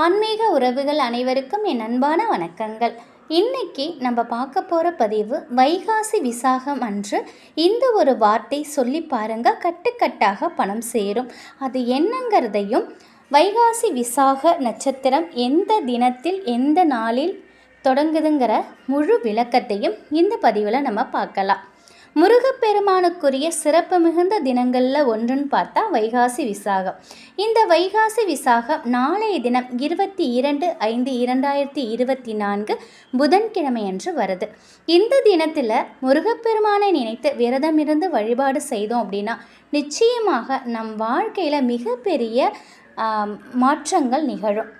ஆன்மீக உறவுகள் அனைவருக்கும் என் அன்பான வணக்கங்கள். இன்னைக்கு நம்ம பார்க்க போகிற பதிவு வைகாசி விசாகம் அன்று இந்த ஒரு வார்த்தை சொல்லி பாருங்க, கட்டுக்கட்டாக பணம் சேரும். அது என்னங்கிறதையும், வைகாசி விசாக நட்சத்திரம் எந்த தினத்தில் எந்த நாளில் தொடங்குதுங்கிற முழு விளக்கத்தையும் இந்த பதிவில் நம்ம பார்க்கலாம். முருகப்பெருமானுக்குரிய சிறப்பு மிகுந்த தினங்களில் ஒன்றுன்னு பார்த்தா வைகாசி விசாகம். இந்த வைகாசி விசாகம் நாளைய தினம் 22/5/2024 புதன்கிழமை அன்று வருது. இந்த தினத்தில் முருகப்பெருமானை நினைத்து விரதமிருந்து வழிபாடு செய்தோம் அப்படின்னா நிச்சயமாக நம் வாழ்க்கையில் மிகப்பெரிய மாற்றங்கள் நிகழும்.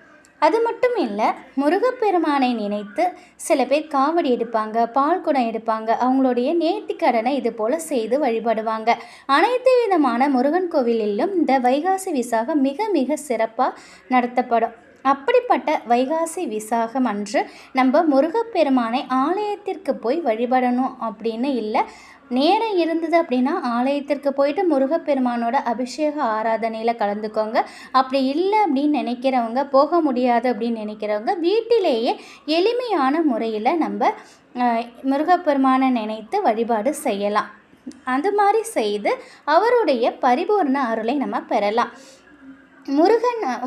அது மட்டும் இல்லை, முருகப்பெருமானை நினைத்து சில பேர் காவடி எடுப்பாங்க, பால் குடம் எடுப்பாங்க, அவங்களுடைய நேர்த்திக்கடனை இது போல் செய்து வழிபடுவாங்க. அனைத்து விதமான முருகன் கோவிலிலும் இந்த வைகாசி விசாகம் மிக மிக சிறப்பாக நடத்தப்படும். அப்படிப்பட்ட வைகாசி விசாகம் அன்று நம்ம முருகப்பெருமானை ஆலயத்திற்கு போய் வழிபடணும் அப்படின்னு இல்லை. நேரம் இருந்தது அப்படின்னா ஆலயத்திற்கு போயிட்டு முருகப்பெருமானோட அபிஷேக ஆராதனையில் கலந்துக்கோங்க. அப்படி இல்லை அப்படின்னு நினைக்கிறவங்க, போக முடியாது அப்படின்னு நினைக்கிறவங்க வீட்டிலேயே எளிமையான முறையில் நம்ம முருகப்பெருமானை நினைத்து வழிபாடு செய்யலாம். அது மாதிரி செய்து அவருடைய பரிபூர்ண அருளை நம்ம பெறலாம்.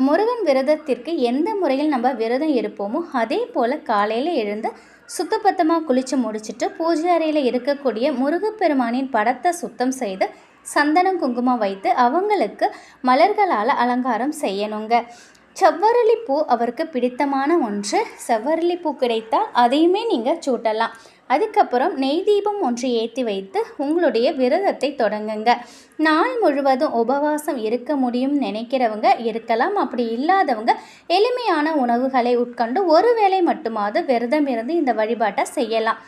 முருகன் விரதத்திற்கு எந்த முறையில் நம்ம விரதம் இருப்போமோ அதே போல் காலையில் எழுந்து சுத்தபத்தமாக குளித்து முடிச்சுட்டு பூஜை அறையில் இருக்கக்கூடிய முருகப்பெருமானின் படத்தை சுத்தம் செய்து சந்தனம் குங்குமம் வைத்து அவங்களுக்கு மலர்களால் அலங்காரம் செய்யணுங்க. செவ்வரளிப்பூ அவருக்கு பிடித்தமான ஒன்று. செவ்வரளிப்பூ கிடைத்தால் அதையுமே நீங்கள் சூட்டலாம். அதுக்கப்புறம் நெய் தீபம் ஒன்று ஏற்றி வைத்து உங்களுடைய விரதத்தை தொடங்குங்க. நாள் முழுவதும் உபவாசம் இருக்க முடியும் நினைக்கிறவங்க இருக்கலாம். அப்படி இல்லாதவங்க எளிமையான உணவுகளை உட்கொண்டு ஒரு வேளை மட்டுமாவது விரதம் இருந்து இந்த வழிபாட்டை செய்யலாம்.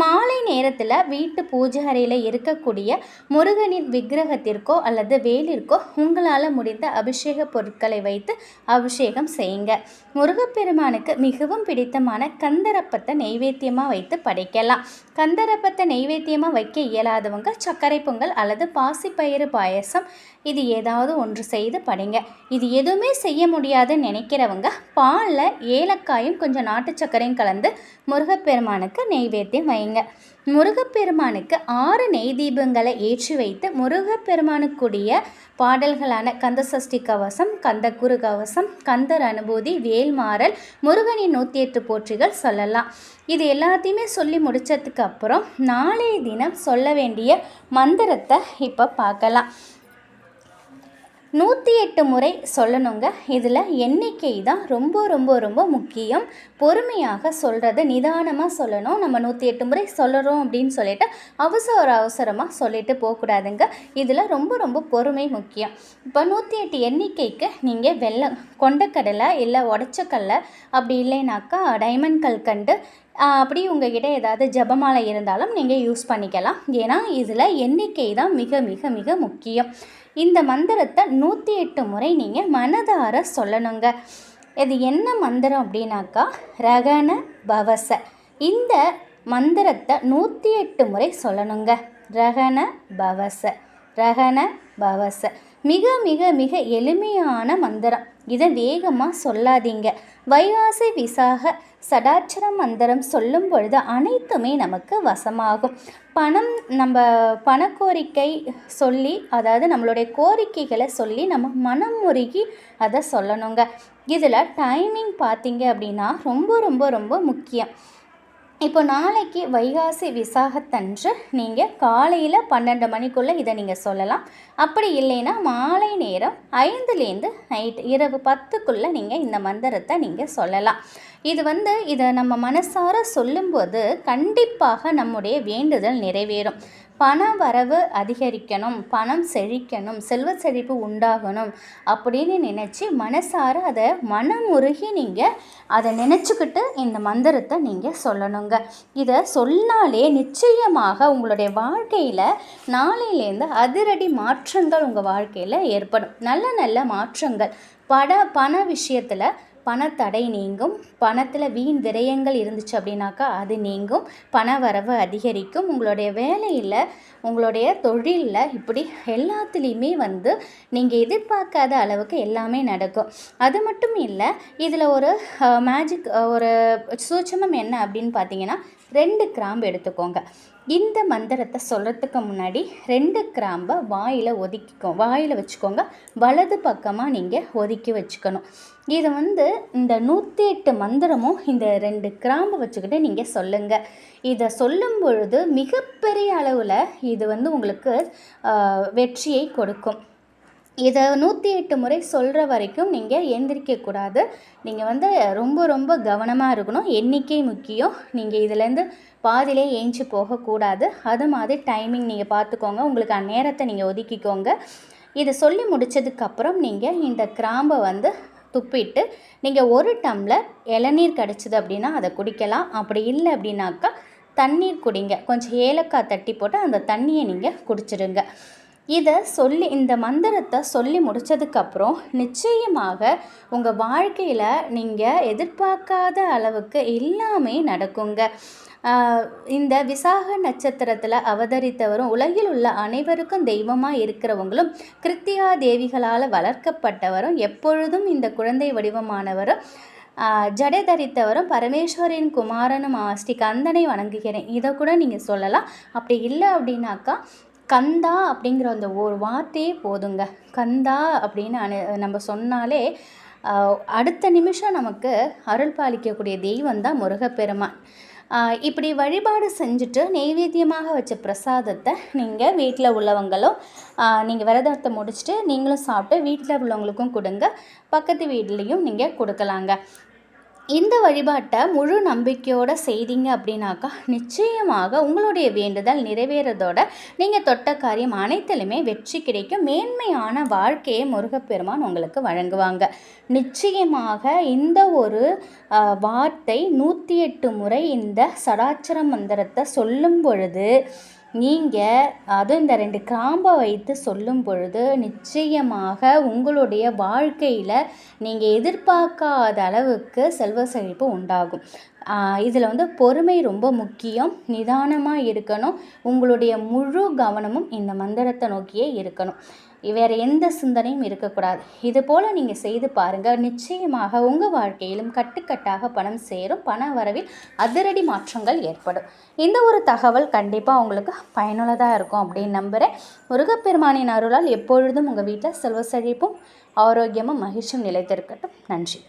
மாலை நேரத்தில் வீட்டு பூஜை அறையில் இருக்கக்கூடிய முருகனின் விக்கிரகத்திற்கோ அல்லது வேலிற்கோ உங்களால் முடிந்த அபிஷேக பொருட்களை வைத்து அபிஷேகம் செய்யுங்க. முருகப்பெருமானுக்கு மிகவும் பிடித்தமான கந்தரப்பத்தை நெய்வேத்தியமாக வைத்து படைக்கலாம். கந்தரப்பத்தை நெய்வேத்தியமாக வைக்க இயலாதவங்க சர்க்கரை பொங்கல் அல்லது பாசிப்பயிறு பாயசம் இது ஏதாவது ஒன்று செய்து படைங்க. இது எதுவுமே செய்ய முடியாதுன்னு நினைக்கிறவங்க பாலில் ஏலக்காயும் கொஞ்சம் நாட்டு சர்க்கரையும் கலந்து முருகப்பெருமானுக்கு நெய்வேத்தியம் வைங்க. முருகப்பெருமானுக்கு 6 நெய் தீபங்களை ஏற்றி வைத்து முருகப்பெருமானுக்குரிய பாடல்களான கந்தசஷ்டி கவசம், கந்தகுரு கவசம், கந்தர் அனுபூதி, வேல்மாறல், முருகனின் 108 போற்றிகள் சொல்லலாம். இது எல்லாத்தையுமே சொல்லி முடித்ததுக்கு அப்புறம் நாளைய தினம் சொல்ல வேண்டிய மந்திரத்தை இப்போ பார்க்கலாம். 108 முறை சொல்லணுங்க. இதில் எண்ணிக்கை தான் ரொம்ப ரொம்ப ரொம்ப முக்கியம். பொறுமையாக சொல்கிறது, நிதானமாக சொல்லணும். நம்ம 108 முறை சொல்கிறோம் அப்படின்னு சொல்லிட்டு அவசரமாக சொல்லிட்டு போகக்கூடாதுங்க. இதில் ரொம்ப ரொம்ப பொறுமை முக்கியம். இப்போ 108 எண்ணிக்கைக்கு நீங்கள் வெல்லம், கொண்டக்கடலை இல்லை உடச்சக்கல்லை, அப்படி இல்லைனாக்கா டைமண்ட் கல்கண்டு, அப்படி உங்ககிட்ட ஏதாவது ஜபமாலை இருந்தாலும் நீங்கள் யூஸ் பண்ணிக்கலாம். ஏன்னா இதில் எண்ணிக்கை தான் மிக மிக மிக முக்கியம். இந்த மந்திரத்தை 108 முறை நீங்கள் மனதார சொல்லணுங்க. இது என்ன மந்திரம் அப்படின்னாக்கா ரகண பவச. இந்த மந்திரத்தை 108 முறை சொல்லணுங்க. ரகண பவச, ரகண பவச. மிக மிக மிக எளிமையான மந்திரம். இதை வேகமாக சொல்லாதீங்க. வைகாசி விசாக சடாட்சர மந்திரம் சொல்லும் பொழுது அனைத்துமே நமக்கு வசமாகும். நம்ம பணக்கோரிக்கை சொல்லி, அதாவது நம்மளுடைய கோரிக்கைகளை சொல்லி நம்ம மனம் முருகி அதை சொல்லணுங்க. இதில் டைமிங் பார்த்தீங்க அப்படின்னா ரொம்ப ரொம்ப ரொம்ப முக்கியம். இப்போ நாளைக்கு வைகாசி விசாகத்தன்று நீங்கள் காலையில் 12 மணிக்குள்ளே இதை நீங்கள் சொல்லலாம். அப்படி இல்லைன்னா மாலை நேரம் 5லேருந்து நைட் இரவு 10க்குள்ளே நீங்கள் இந்த மந்திரத்தை நீங்கள் சொல்லலாம். இதை நம்ம மனசார சொல்லும்போது கண்டிப்பாக நம்முடைய வேண்டுதல் நிறைவேறும். பண வரவு அதிகரிக்கணும், பணம் செழிக்கணும், செல்வ செழிப்பு உண்டாகணும் அப்படின்னு நினச்சி மனசார அதை மனமுருகி நீங்கள் அதை நினச்சிக்கிட்டு இந்த மந்திரத்தை நீங்கள் சொல்லணுங்க. இதை சொன்னாலே நிச்சயமாக உங்களுடைய வாழ்க்கையில் நாளையிலேருந்து அதிரடி மாற்றங்கள் உங்கள் வாழ்க்கையில் ஏற்படும். நல்ல நல்ல மாற்றங்கள் பண விஷயத்தில் பணத்தடை நீங்கும், பணத்தில் வீண் விரயங்கள் இருந்துச்சு அப்படின்னாக்கா அது நீங்கும், பண வரவு அதிகரிக்கும், உங்களுடைய வேலையில் உங்களுடைய தொழிலில் இப்படி எல்லாத்துலேயுமே வந்து நீங்கள் எதிர்பார்க்காத அளவுக்கு எல்லாமே நடக்கும். அது மட்டும் இல்லை, இதில் ஒரு மேஜிக் ஒரு சூட்சமம் என்ன அப்படின்னு பார்த்தீங்கன்னா 2 கிராம்பு எடுத்துக்கோங்க. இந்த மந்திரத்தை சொல்கிறதுக்கு முன்னாடி 2 கிராம்பை வாயில் வச்சுக்கோங்க. வலது பக்கமாக நீங்கள் ஒதுக்கி வச்சுக்கணும். இது வந்து இந்த 108 மந்திரமும் இந்த 2 கிராம்பு வச்சுக்கிட்டு நீங்கள் சொல்லுங்கள். இதை சொல்லும் பொழுது மிகப்பெரிய அளவில் இது வந்து உங்களுக்கு வெற்றியை கொடுக்கும். இதை 108 முறை சொல்கிற வரைக்கும் நீங்கள் எந்திரிக்கக்கூடாது. நீங்கள் வந்து ரொம்ப ரொம்ப கவனமாக இருக்கணும். எண்ணிக்கை முக்கியம். நீங்கள் இதிலேருந்து பாதியிலே ஏஞ்சி போகக்கூடாது. அது மாதிரி டைமிங் நீங்கள் பார்த்துக்கோங்க. உங்களுக்கு அந்நேரத்தை நீங்கள் ஒதுக்கிக்கோங்க. இதை சொல்லி முடித்ததுக்கப்புறம் நீங்கள் இந்த கிராம்பை வந்து துப்பிட்டு நீங்கள் 1 டம்ளர் இளநீர் கிடச்சிது அப்படின்னா அதை குடிக்கலாம். அப்படி இல்லை அப்படின்னாக்கா தண்ணீர் குடிங்க. கொஞ்சம் ஏலக்காய் தட்டி போட்டு அந்த தண்ணியை நீங்கள் குடிச்சிடுங்க. இந்த மந்திரத்தை சொல்லி முடித்ததுக்கப்புறம் நிச்சயமாக உங்கள் வாழ்க்கையில் நீங்கள் எதிர்பார்க்காத அளவுக்கு எல்லாமே நடக்குங்க. இந்த விசாக நட்சத்திரத்தில் அவதரித்தவரும் உலகில் உள்ள அனைவருக்கும் தெய்வமாக இருக்கிறவங்களும் கிருத்தியா தேவிகளால் வளர்க்கப்பட்டவரும் எப்பொழுதும் இந்த குழந்தை வடிவமானவரும் ஜடை தரித்தவரும் பரமேஸ்வரின் குமாரனும் ஸ்ரீ கந்தனை வணங்குகிறேன். இதை கூட நீங்கள் சொல்லலாம். அப்படி இல்லை அப்படின்னாக்கா கந்தா அப்படிங்கிற அந்த ஒரு வார்த்தையே போதுங்க. கந்தா அப்படின்னு நம்ம சொன்னாலே அடுத்த நிமிஷம் நமக்கு அருள் பாலிக்கக்கூடிய தெய்வம் தான் முருகப்பெருமான். இப்படி வழிபாடு செஞ்சுட்டு நெய்வேத்தியமாக வச்ச பிரசாதத்தை நீங்கள் வீட்டில் உள்ளவங்களும் நீங்கள் விரதத்தை முடிச்சுட்டு நீங்களும் சாப்பிட்டு வீட்டில் உள்ளவங்களுக்கும் கொடுங்க. பக்கத்து வீட்லேயும் நீங்கள் கொடுக்கலாங்க. இந்த வழிபாட்டை முழு நம்பிக்கையோடு செய்தீங்க அப்படின்னாக்கா நிச்சயமாக உங்களுடைய வேண்டுதல் நிறைவேறதோட நீங்கள் தொட்ட காரியம் அனைத்திலுமே வெற்றி கிடைக்கும். மேன்மையான வாழ்க்கையை முருகப்பெருமான் உங்களுக்கு வழங்குவாங்க. நிச்சயமாக இந்த ஒரு வார்த்தை 108 முறை இந்த சடாட்சர மந்திரத்தை சொல்லும் பொழுது நீங்கள் அதுவும் இந்த 2 கிராம்பை வைத்து சொல்லும் பொழுது நிச்சயமாக உங்களுடைய வாழ்க்கையில் நீங்கள் எதிர்பார்க்காத அளவுக்கு செல்வ செழிப்பு உண்டாகும். இதில் வந்து பொறுமை ரொம்ப முக்கியம். நிதானமாக இருக்கணும். உங்களுடைய முழு கவனமும் இந்த மந்திரத்தை நோக்கியே இருக்கணும். வேறு எந்த சிந்தனையும் இருக்கக்கூடாது. இது போல் நீங்கள் செய்து பாருங்கள். நிச்சயமாக உங்கள் வாழ்க்கையிலும் கட்டுக்கட்டாக பணம் சேரும். பண வரவில் அதிரடி மாற்றங்கள் ஏற்படும். இந்த ஒரு தகவல் கண்டிப்பாக உங்களுக்கு பயனுள்ளதாக இருக்கும் அப்படின்னு நம்புகிறேன். முருகப்பெருமானின் அருளால் எப்பொழுதும் உங்கள் வீட்டில் செல்வ செழிப்பும் ஆரோக்கியமும் மகிழ்ச்சியும் நிலைத்திருக்கட்டும். நன்றி.